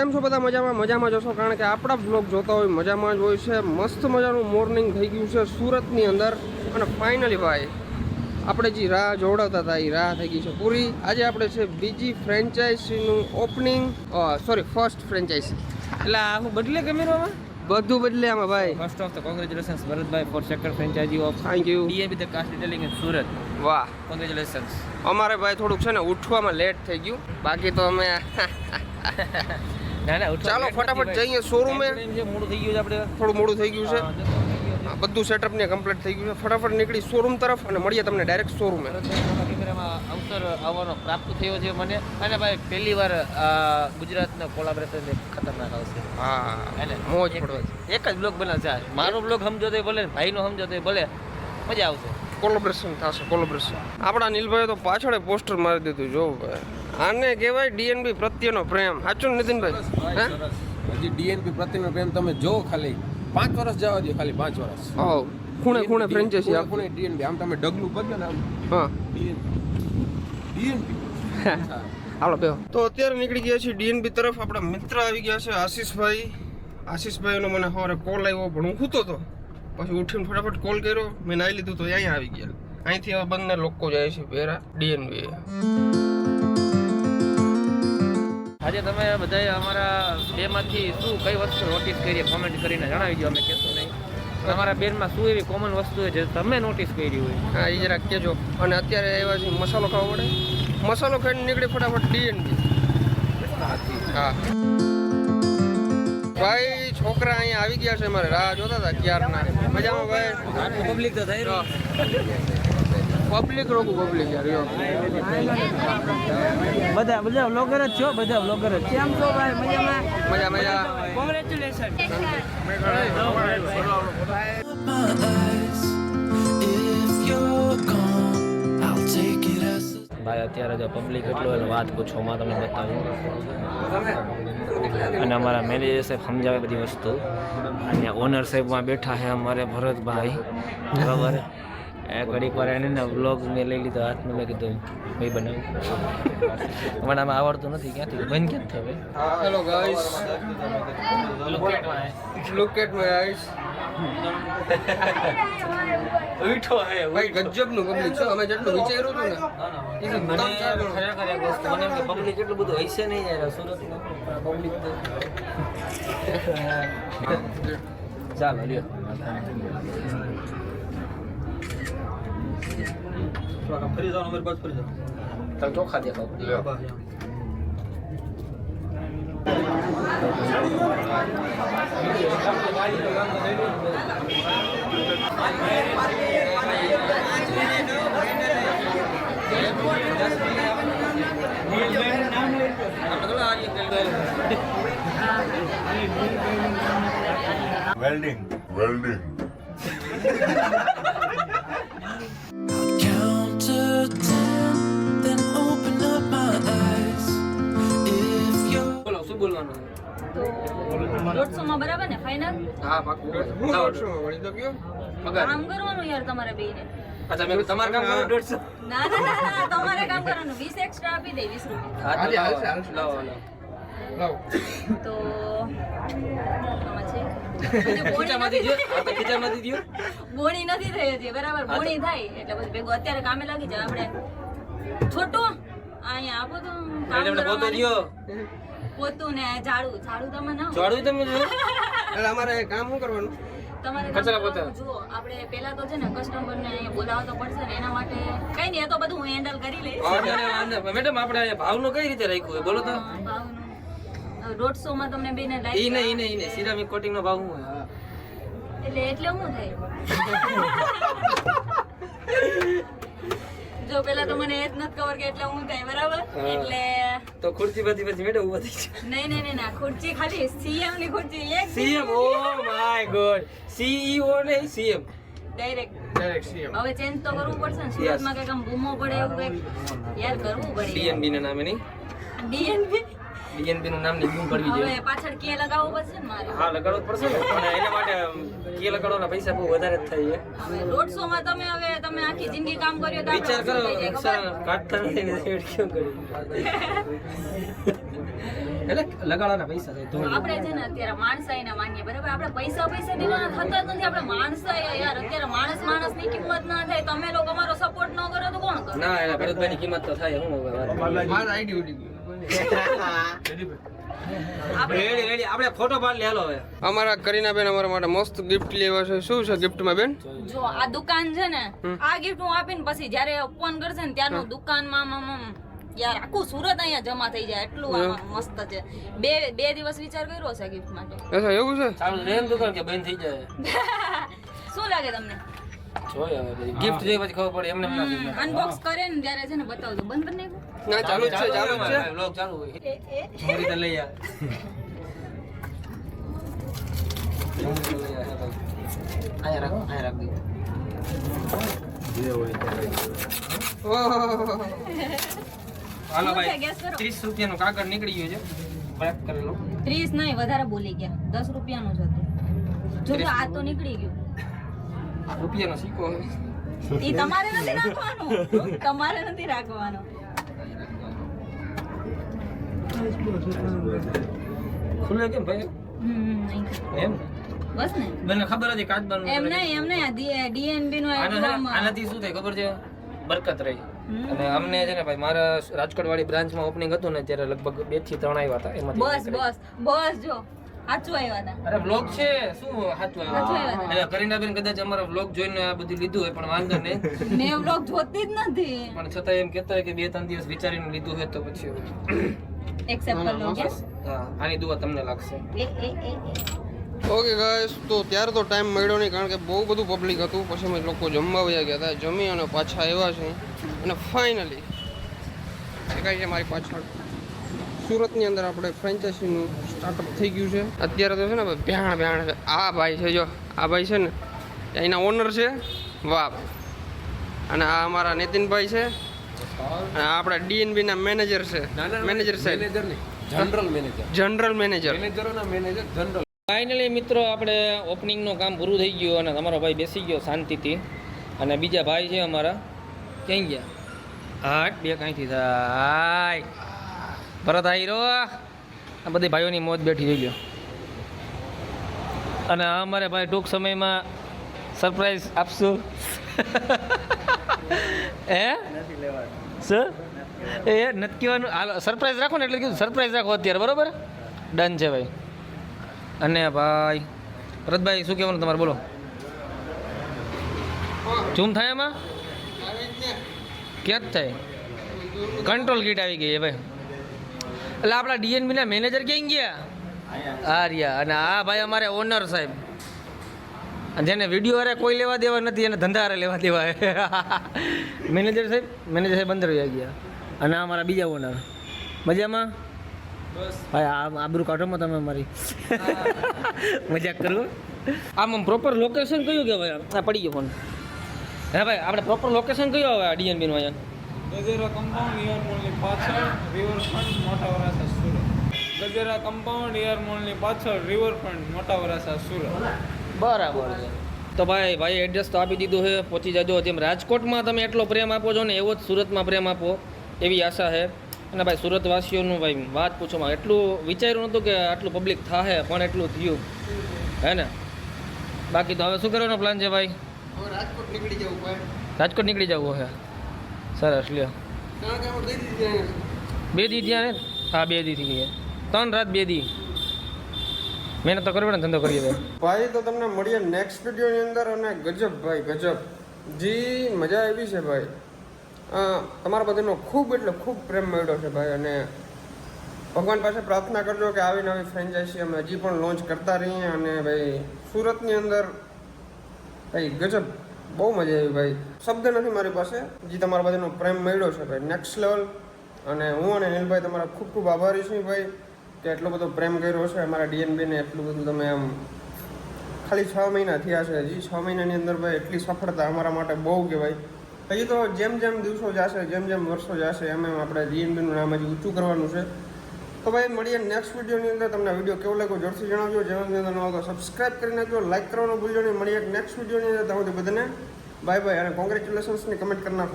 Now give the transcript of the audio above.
કેમ છો બધા? મજામાં જશો, કારણ કે આપણા બ્લોગ જોતા હોય મજામાં જ હોય છે. મસ્ત મજાનું મોર્નિંગ થઈ ગયું છે સુરતની અંદર, અને ફાઇનલી ભાઈ આપણે જે રાહ જોડાવતા હતા એ રાહ થઈ ગઈ છે પૂરી. આજે આપણે છે બીજી ફ્રેન્ચાઇઝીનું ઓપનિંગ, સોરી ફર્સ્ટ ફ્રેન્ચાઇઝી. એટલે હું બદલે કેમેરામાં બધું બદલે આમાં ભાઈ. First of the congratulations Bharatbhai for second franchise of thank you. DAB the cast detailing in Surat. વાહ, કોંગ્રેચ્યુલેશન્સ. અમારે ભાઈ થોડુંક છે ને ઉઠવામાં લેટ થઈ ગયું, બાકી તો અમે ના ચાલો ફટાફટ જઈએ શોરૂમે. મોડું થઈ ગયું છે આપણે, થોડું મોડું થઈ ગયું છે. બધું સેટઅપ ને કમ્પ્લીટ થઈ ગયું છે. ફટાફટ નીકળી શોરૂમ તરફ અને મળીએ તમને ડાયરેક્ટ શોરૂમે. કેમેરામાં અવસર આવવાનો પ્રાપ્ત થયો છે મને, અને ભાઈ પહેલી વાર ગુજરાતના કોલાબરેશન ખતરનાક આવશે. હા, એટલે મોજ પડવા એક જ બ્લોગ બનાવશે. મારો બ્લોગ સમજો તો ભલે, ભાઈનો સમજો તો ભલે, મજા આવશે. કોલેબ્રેશન થશે, કોલેબ્રેશન. આપણા નીલભાઈ તો પાછળ પોસ્ટર મારી દીધું. જો ભાઈ, આને કહેવાય ડીએનબી પ્રત્યેનો પ્રેમ. સાચું ને નીતિનભાઈ? હજી ડીએનબી પ્રત્યેનો પ્રેમ તમે જો ખાલી 5 વર્ષ જવા દો, ખાલી 5 વર્ષ. હા, ખૂણે ખૂણે ફ્રેન્ચાઇઝી આપો. ખૂણે ડીએનબી. આમ તમે ડગલું બદલો ને આમ હા, ડીએનબી. હાલો બેહો. તો અત્યારે નીકળી ગયા છીએ ડીએનબી તરફ. આપણા મિત્ર આવી ગયા છે આશીષભાઈ. આશીષભાઈનો મને સવારે કોલ આવ્યો, પણ હું સૂતો હતો. પછી ઉઠીને ફટાફટ કોલ કર્યો, મેં નાઈ લીધું તો અહીંયા આવી ગયા. અહીંથી હવે બંને લોકો જાય છે ભેરા ડીએનબી. આજે તમે બધાએ અમારા બેમાંથી શું કઈ વસ્તુ નોટિસ કરી કોમેન્ટ કરીને જણાવી દો, અમે કહેશું નહીં. તમારા બેનમાં શું એવી કોમન વસ્તુ છે જે તમે નોટિસ કરી હોય? હા, એ જરાક કહેજો. અને અત્યારે એવા છે મસાલો ખાવો પડે. મસાલો ખાઈને નીકળી ફટાફટ ડીએનબી. હા ભાઈ, છોકરા અહીંયા આવી ગયા છે, મારે રાહ જોતા હતા ક્યારના. મજામાં ભાઈ? પબ્લિક તો થઈ રહ્યો. પબ્લિક રોકું પબ્લિક યાર. યો બધા બ્લોગર જ છો, બધા બ્લોગર જ. કેમ છો ભાઈ? મજામાં? મજા. કોંગ્રેચ્યુલેશન. ભાઈ અત્યારે જો પબ્લિક એટલું હોય વાત પૂછવામાં તમને બતાવું. અને અમારા મેનેજર સાહેબ સમજાવે બધી વસ્તુ, અને ઓનર સાહેબમાં બેઠા છે અમારે ભરતભાઈ, બરાબર. ઘડીક વાર એને ને વ્લોગ મેં લઈ લીધો હાથમાં. મેં કીધું ભાઈ બનાવું, મને આમાં આવડતું નથી. ક્યાંથી બંધ કેમ થયો? Hello guys, look at my eyes. ઉઠો હે ભાઈ ગજબનું પબ્લિક છે. અમે જેટલું વિચાર્યું હતું ને મને ખરેખર એક વસ્તુ મને એમ કે પબ્લિક એટલું બધું હશે નહીં યાર સુરતમાં પબ્લિક તો. ચાલો લ્યો. ફરી જાઓ, અમારી બાજુ ફરી જાઓ. તમે ચોખા દેખાવ. Welding. Count to 10, then open up my eyes. If you're બોલો શું બોલવાનું? તો 150 માં બરાબર ને ફાઇનલ? હા પાકું. હું દોડશું વળી તો કયો કામ કરવાનું યાર તમારે બેયને. અચ્છા મેં તમારું કામ કરો 150. ના તમારે કામ કરવાનું. 20 એક્સ્ટ્રા આપી દે, 20 રૂપિયા. હા તો હાલે. લાવો. લાવ. તો આમાં છે ખીચામાંથી દ્યો. આ તો ખીચામાંથી દ્યો. બોણી નથી થઈ હજી, બરાબર. બોણી થાય એટલે પછી ભેગું અત્યારે કામે લાગી જાય. આપણે છોટું અહીંયા આપો તો કામ એટલે પોતો દ્યો. પોતું ને ઝાડુ તમે ના જોડું તમે જો. એટલે અમારે કામ શું કરવાનું? તમારે કચરા કામ પોતા. કરવાનું. જુઓ, આપણે પહેલા તો છે ને કસ્ટમર ને બોલાવવા તો પડશે ને, એના માટે કઈ નહીં, એ તો બધું હું હેન્ડલ કરી લઈશ. મેડમ આપણે ભાવનું કઈ રીતે રાખ્યું હોય બોલો તો? ભાવનું 150 માં તમને બેને ઈ લાઈક નહીં સિરામિક કોટિંગ નો ભાવ શું હોય? એટલે શું થાય? જો પેલા તો મને એ જ નથી ખબર કે એટલે હું થાય, બરાબર. એટલે તો ખુરશી બધી મેડમ ઉભા થઈ છે. નહીં ના, ખુરચી ખાલી સીએમ ની ખુરચી એક CM, oh my God, CEO નહીં સીએમ ડાયરેક્ટ CM. હવે ચેન્જ તો કરવું પડશે ને. સુરતમાં કઈક આમ બૂમો પડે એવું કઈક યાર કરવું પડે. ડીએનબી ના નામે નહીં, ડીએનબી ડીએનબી નું નામ ની બૂમ પડવી હવે જોઈએ. પાછળ કે લગાવવું પડશે ને મારે. હા લગાડવું જ પડશે ને, પણ એના માટે કે લગાડવાના પૈસા બહુ વધારે જ થાય છે. હવે 150 માં તમે આખી જિંદગી કામ કર્યો તો વિચાર આપણે કરો શું થઈ જાય ખબર? કાઢતા નથી ને કેમ કરી. એટલે લગાડવાના પૈસા છે તો આપણે છે ને અત્યારે માણસાઈના માનીએ બરાબર, આપણે પૈસા દેવાના થતા જ નથી. આપણે માણસાઈ યાર, અત્યારે માણસની કિંમત ના થાય. તમે લોકો અમારો સપોર્ટ ન કરો તો કોણ કરે? ના એટલે ભરતભાઈની કિંમત તો થાય હું હવે મારા આઈડી ઉડી ગયું. રેડી આપણે ફોટો પાડ લે હાલો હવે. અમારા કરીનાબેન અમારા માટે મસ્ત ગિફ્ટ લેવા છે. શું છે ગિફ્ટમાં બેન? જો આ દુકાન છે ને, આ ગિફ્ટ હું આપીને પછી જ્યારે ફોન કરશે ને ત્યારનું દુકાનમાં યાર આખું સુરત અહીંયા જમા થઈ જાય એટલું આમાં મસ્ત છે. બે દિવસ વિચાર કર્યો છે ગિફ્ટ માટે. અચ્છા એવું છે? ચાલુ રેન દુકાન કે બંધ થઈ જાય શું લાગે તમને? જોઈએ હવે ગિફ્ટ જોઈએ પછી ખબર પડે એમને ના થાય. અનબોક્સ કરે ને ત્યારે છે ને બતાવજો. બંધ કરી નાખ્યું? ના ચાલુ જ છે, ચાલુ જ છે. વ્લોગ ચાલુ હોય એ મારી રીતે લઈ આ આયા રાખ દે ઓહ. હાલો શું છે? ભાઈ guess કરો. 30 રૂપિયાનું કાગળ નીકળી ગયું છે પેક કરેલો 30 નહીં, વધારે બોલી ગયા. 10 રૂપિયાનું જ હતું. જો તો આ તો નીકળી ગયું. રૂપિયાનો સિક્કો એ તમારે નથી રાખવાનું. તમારે નથી રાખવાનું. ખુલે કેમ ભાઈ નહીં. એમ બસ ને મને ખબર હતી કાચબાનું એમ નહીં ડીએનબી નું આનાથી શું થાય ખબર છે બરકત રહી અને અમને છે ને ભાઈ મારા રાજકોટ વાળી બ્રાન્ચમાં ઓપનિંગ હતું ને ત્યારે લગભગ 2 થી 3 આવ્યા હતા એમાંથી બસ જો સાચું આવ્યા હતા. અરે વ્લોગ છે શું સાચું સાચું આવ્યા આવ્યું અને કરીનાબેન કદાચ અમારો વ્લોગ જોઈને આ બધું લીધું હોય પણ વાંધો નહીં મેં વ્લોગ જોતી જ નથી. પણ છતાં એમ કહેતા હોય કે 2-3 દિવસ વિચારીને લીધું હોય તો પછી એક્સેપ્ટ કરી લો કે હા આની દુઆ તમને લાગશે ઓકે ગાઈસ, તો ત્યારે તો ટાઈમ મળ્યો નહીં કારણ કે બહુ બધું પબ્લિક હતું. પછી અમે લોકો જમવા વયા ગયા હતા. જમી અને પાછા આવ્યા છે અને ફાઇનલી દેખાય છે મારી પાછળ સુરતની અંદર આપણે ફ્રેન્ચાઇઝીનું સ્ટાર્ટઅપ થઈ ગયું છે. અત્યારે તો છે ને ભ્યાણ છે. આ ભાઈ છે, જો આ ભાઈ છે ને એના ઓનર છે. વાહ. અને આ અમારા નીતિનભાઈ છે અને આપણા ડીએનબીના મેનેજર છે. મેનેજર સાહેબ, જનરલ મેનેજર. મેનેજરોના મેનેજર જનરલ. ફાઇનલી મિત્રો આપણે ઓપનિંગનું કામ પૂરું થઈ ગયું અને તમારો ભાઈ બેસી ગયો શાંતિથી અને બીજા ભાઈ છે અમારા ક્યાં ગયા? હાટ બે કાંઈથી થાય ભરત આયરો આ બધી ભાઈઓની મોજ બેઠી થઈ ગયો અને આ અમારે ભાઈ ટૂંક સમયમાં સરપ્રાઈઝ આપશું સર એ નથી કહેવાનું હાલ સરપ્રાઈઝ રાખો ને એટલે કીધું સરપ્રાઈઝ રાખો અત્યારે બરાબર ડન છે ભાઈ. અને ભાઈ ભરતભાઈ શું કહેવાનું તમારે બોલો? ઝૂમ થાય એમાં ક્યાં જ થાય? કંટ્રોલ કીટ આવી ગઈ છે ભાઈ. એટલે આપણા ડીએનબીના મેનેજર ક્યાં ગયા? આ રહ્યા. અને આ ભાઈ અમારે ઓનર સાહેબ જેને વિડીયો અરે કોઈ લેવા દેવા નથી એને ધંધા અરે લેવા દેવા મેનેજર સાહેબ અંદર આવી ગયા. અને આ અમારા બીજા ઓનર મજામાં ભાઈ આબરૂ કાઢોમાં તમે અમારી મજાક કરું. આમ પ્રોપર લોકેશન કયું કહેવાય? આ પડી ગયો ફોન. હા ભાઈ આપણે પ્રોપર લોકેશન કયું આવે આ ડીએનબીનું અહીંયા? ગજેરા કમ્પાઉન્ડ ઈયર મોલની પાછળ રિવરફ્રન્ટ મોટા વરાછા સુરત. ગજેરા કમ્પાઉન્ડ ઈયર મોલની પાછળ રિવરફ્રન્ટ મોટા વરાછા સુરત. બરાબર છે. તો ભાઈ એડ્રેસ તો આપી દીધું છે, પહોંચી જાજો. જેમ રાજકોટમાં તમે એટલો પ્રેમ આપો છો ને એવો જ સુરતમાં પ્રેમ આપો એવી આશા છે. અને ભાઈ સુરતવાસીઓનું ભાઈ વાત પૂછોમાં એટલું વિચાર્યું નહોતું કે આટલું પબ્લિક થાય પણ એટલું થયું હે ને. બાકી તો હવે શું કરવાનો પ્લાન છે ભાઈ? રાજકોટ નીકળી જવું ભાઈ. રાજકોટ નીકળી જવું છે. સરસ લ્યો. કારણ કે આપણે દઈ દીધી 2 દી ત્યાં ને? હા 2 દી થઈ ગયા. 3 રાત 2 દી મહેનત તો કરવી ને ધંધો કરીએ ભાઈ. ભાઈ તો તમને મળીએ નેક્સ્ટ વિડીયોની અંદર. અને ગજબ ભાઈ ગજબ જી મજા આવી છે ભાઈ. તમારા બધાનો ખૂબ એટલે ખૂબ પ્રેમ મળ્યો છે ભાઈ. અને ભગવાન પાસે પ્રાર્થના કરજો કે આવી નવી ફ્રેન્ચાઇઝી અમે હજી પણ લોન્ચ કરતા રહીએ. અને ભાઈ સુરતની અંદર ભાઈ ગજબ બહુ મજા આવી ભાઈ. શબ્દ નથી મારી પાસે જે તમારા બધાનો પ્રેમ મળ્યો છે ભાઈ નેક્સ્ટ લેવલ. અને હું અને નીલભાઈ તમારા ખૂબ ખૂબ આભારી છું ભાઈ કે એટલો બધો પ્રેમ કર્યો છે અમારા ડીએનબીને. એટલું બધું તમે આમ ખાલી 6 મહિના થયા છે, હજી 6 મહિનાની અંદર ભાઈ એટલી સફળતા અમારા માટે બહુ કહેવાય. હજી તો જેમ જેમ દિવસો જશે, જેમ જેમ વર્ષો જશે એમ એમ આપણે ડીએનબીનું નામ હજી ઊંચું કરવાનું છે. તો ભાઈ મળીએ નેક્સ્ટ વિડીયોની અંદર. તમને વિડીયો કેવો લાગ્યો જોરથી જણાવજો. ચેનલની અંદર ન હોય તો સબસ્ક્રાઈબ કરી નાખજો, લાઈક કરવાનું ભૂલજો નહીં. મળીએ નેક્સ્ટ વિડીયોની અંદર. ત્યાં સુધી બધાને બાય બાય અને કોંગ્રેચ્યુલેશન્સની કમેન્ટ કરી નાખો.